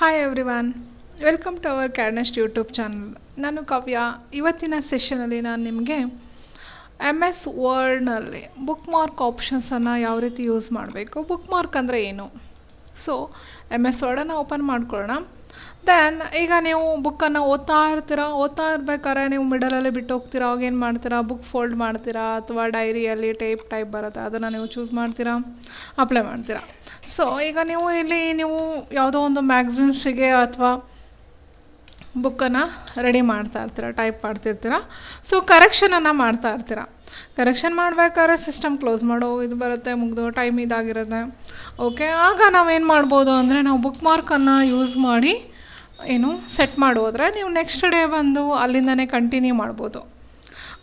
Hi everyone, welcome to our CAD NEST YouTube channel. ನಾನು ಕಾವ್ಯ. ಇವತ್ತಿನ ಸೆಷನಲ್ಲಿ ನಾನು ನಿಮಗೆ MS ವರ್ಡ್ನಲ್ಲಿ ಬುಕ್ ಮಾರ್ಕ್ ಆಪ್ಷನ್ಸನ್ನು ಯಾವ ರೀತಿ ಯೂಸ್ ಮಾಡಬೇಕು, ಬುಕ್ ಮಾರ್ಕ್ ಅಂದರೆ ಏನು. ಸೊ MS ವರ್ಡನ್ನು ಓಪನ್ ಮಾಡ್ಕೊಳ್ಳೋಣ. ದೆನ್ ಈಗ ನೀವು ಬುಕ್ಕನ್ನು ಓದ್ತಾ ಇರ್ಬೇಕಾದ್ರೆ ನೀವು ಮಿಡಲಲ್ಲಿ ಬಿಟ್ಟು ಹೋಗ್ತೀರಾ. ಅವಾಗ ಏನು ಮಾಡ್ತೀರಾ, ಬುಕ್ ಫೋಲ್ಡ್ ಮಾಡ್ತೀರಾ ಅಥವಾ ಡೈರಿಯಲ್ಲಿ ಟೈಪ್ ಬರುತ್ತೆ, ಅದನ್ನು ನೀವು ಚೂಸ್ ಮಾಡ್ತೀರಾ, ಅಪ್ಲೈ ಮಾಡ್ತೀರಾ. ಸೊ ಈಗ ನೀವು ಇಲ್ಲಿ ಯಾವುದೋ ಒಂದು ಮ್ಯಾಗ್ಝಿನ್ಸಿಗೆ ಅಥವಾ ಬುಕ್ಕನ್ನು ರೆಡಿ ಮಾಡ್ತಾ ಇರ್ತೀರ, ಟೈಪ್ ಮಾಡ್ತಿರ್ತೀರ. ಸೊ ಕರೆಕ್ಷನನ್ನು ಮಾಡ್ತಾ ಇರ್ತೀರ. ಕರೆಕ್ಷನ್ ಮಾಡಬೇಕಾದ್ರೆ ಸಿಸ್ಟಮ್ ಕ್ಲೋಸ್ ಮಾಡೋ ಇದು ಬರುತ್ತೆ, ಮುಗಿದು ಟೈಮ್ ಇದಾಗಿರುತ್ತೆ. ಓಕೆ, ಆಗ ನಾವೇನು ಮಾಡ್ಬೋದು ಅಂದರೆ ನಾವು ಬುಕ್ ಮಾರ್ಕನ್ನು ಯೂಸ್ ಮಾಡಿ ಸೆಟ್ ಮಾಡೋದ್ರೆ ನೀವು ನೆಕ್ಸ್ಟ್ ಡೇ ಬಂದು ಅಲ್ಲಿಂದನೇ ಕಂಟಿನ್ಯೂ ಮಾಡ್ಬೋದು.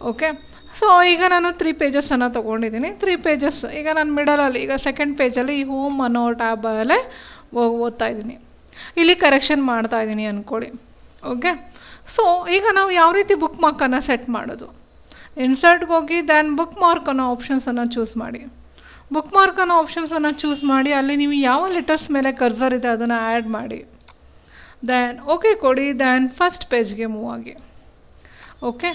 ಓಕೆ, ಸೊ ಈಗ ನಾನು 3 ಪೇಜಸ್ಸನ್ನು ತೊಗೊಂಡಿದ್ದೀನಿ. 3 ಪೇಜಸ್ ಈಗ ನಾನು ಮಿಡಲಲ್ಲಿ ಈಗ ಸೆಕೆಂಡ್ ಪೇಜಲ್ಲಿ ಈ ಹೋಮ್ ಅನ್ನೋ ಟ್ಯಾಬಲ್ಲೇ ಓದ್ತಾ ಇದ್ದೀನಿ. ಇಲ್ಲಿ ಕರೆಕ್ಷನ್ ಮಾಡ್ತಾ ಇದ್ದೀನಿ ಅಂದ್ಕೊಳ್ಳಿ. ಓಕೆ, ಸೊ ಈಗ ನಾವು ಯಾವ ರೀತಿ ಬುಕ್ ಮಾರ್ಕನ್ನು ಸೆಟ್ ಮಾಡೋದು, ಇನ್ಸರ್ಟ್ಗೆ ಹೋಗಿ ದೆನ್ ಬುಕ್ ಮಾರ್ಕ್ ಅನ್ನೋ ಆಪ್ಷನ್ಸನ್ನು ಚೂಸ್ ಮಾಡಿ. ಬುಕ್ ಮಾರ್ಕ್ ಅನ್ನೋ ಆಪ್ಷನ್ಸನ್ನು ಚೂಸ್ ಮಾಡಿ ಅಲ್ಲಿ ನೀವು ಯಾವ ಲೆಟರ್ಸ್ ಮೇಲೆ ಕರ್ಸರ್ ಇದೆ ಅದನ್ನು ಆ್ಯಡ್ ಮಾಡಿ. ದೆನ್ ಓಕೆ ಕೊಡಿ. ದೆನ್ ಫಸ್ಟ್ ಪೇಜ್ಗೆ ಮೂವ್ ಆಗಿ. ಓಕೆ,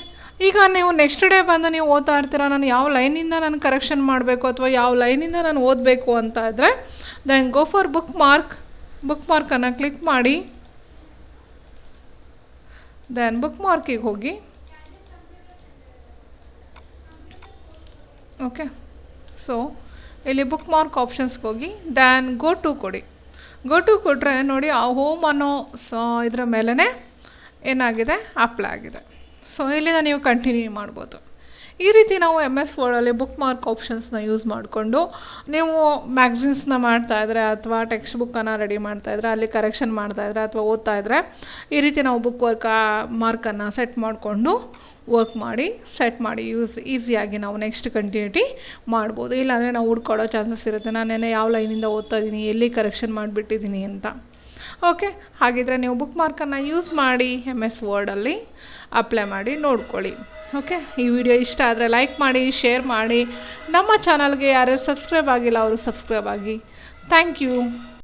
ಈಗ ನೀವು ನೆಕ್ಸ್ಟ್ ಡೇ ಬಂದು ನೀವು ಓದ್ತಾ ಇರ್ತೀರ, ನಾನು ಯಾವ ಲೈನಿಂದ ನಾನು ಕರೆಕ್ಷನ್ ಮಾಡಬೇಕು ಅಥವಾ ಯಾವ ಲೈನಿಂದ ನಾನು ಓದಬೇಕು ಅಂತ ಇದ್ದರೆ ದೆನ್ ಗೋ ಫಾರ್ ಬುಕ್ ಮಾರ್ಕನ್ನು ಕ್ಲಿಕ್ ಮಾಡಿ. ದೆನ್ ಬುಕ್ ಮಾರ್ಕಿಗೆ ಹೋಗಿ. ಓಕೆ, ಸೊ ಇಲ್ಲಿ ಬುಕ್ ಮಾರ್ಕ್ ಆಪ್ಷನ್ಸ್ಗೆ ಹೋಗಿ ದ್ಯಾನ್ ಗೋ ಟು ಕೊಡಿ. ಗೋ ಟು ಕೊಟ್ಟರೆ ನೋಡಿ ಆ ಹೋಮ್ ಅನ್ನೋ ಇದರ ಮೇಲೇ ಏನಾಗಿದೆ, ಅಪ್ಲೈ ಆಗಿದೆ. ಸೊ ಇಲ್ಲಿಂದ ನೀವು ಕಂಟಿನ್ಯೂ ಮಾಡ್ಬೋದು. ಈ ರೀತಿ ನಾವು MS ವರ್ಡಲ್ಲಿ ಬುಕ್ ಮಾರ್ಕ್ ಆಪ್ಷನ್ಸ್ನ ಯೂಸ್ ಮಾಡಿಕೊಂಡು ನೀವು ಮ್ಯಾಗ್ಝಿನ್ಸ್ನ ಮಾಡ್ತಾಯಿದ್ರೆ ಅಥವಾ ಟೆಕ್ಸ್ಟ್ ಬುಕ್ಕನ್ನು ರೆಡಿ ಮಾಡ್ತಾಯಿದ್ರೆ ಅಲ್ಲಿ ಕರೆಕ್ಷನ್ ಮಾಡ್ತಾಯಿದ್ರೆ ಅಥವಾ ಓದ್ತಾಯಿದ್ರೆ ಈ ರೀತಿ ನಾವು ಬುಕ್ ಮಾರ್ಕನ್ನು ಸೆಟ್ ಮಾಡಿಕೊಂಡು ಸೆಟ್ ಮಾಡಿ ಈಸಿಯಾಗಿ ನಾವು ನೆಕ್ಸ್ಟ್ ಕಂಟಿನ್ಯೂಟಿ ಮಾಡ್ಬೋದು. ಇಲ್ಲಾಂದರೆ ನಾವು ಹುಡ್ಕೊಳ್ಳೋ ಚಾನ್ಸಸ್ ಇರುತ್ತೆ, ನಾನೇನೇ ಯಾವ ಲೈನಿಂದ ಓದ್ತಾ ಇದ್ದೀನಿ, ಎಲ್ಲಿ ಕರೆಕ್ಷನ್ ಮಾಡಿಬಿಟ್ಟಿದ್ದೀನಿ ಅಂತ. ಓಕೆ, ಹಾಗಿದ್ರೆ ನೀವು ಬುಕ್ ಮಾರ್ಕನ್ನು ಯೂಸ್ ಮಾಡಿ MS ವರ್ಡಲ್ಲಿ ಅಪ್ಲೈ ಮಾಡಿ ನೋಡ್ಕೊಳ್ಳಿ. ಓಕೆ, ಈ ವಿಡಿಯೋ ಇಷ್ಟ ಆದರೆ ಲೈಕ್ ಮಾಡಿ, ಶೇರ್ ಮಾಡಿ. ನಮ್ಮ ಚಾನಲ್ಗೆ ಯಾರ್ಯಾರು ಸಬ್ಸ್ಕ್ರೈಬ್ ಆಗಿಲ್ಲ ಅವರು ಸಬ್ಸ್ಕ್ರೈಬ್ ಆಗಿ. Thank you.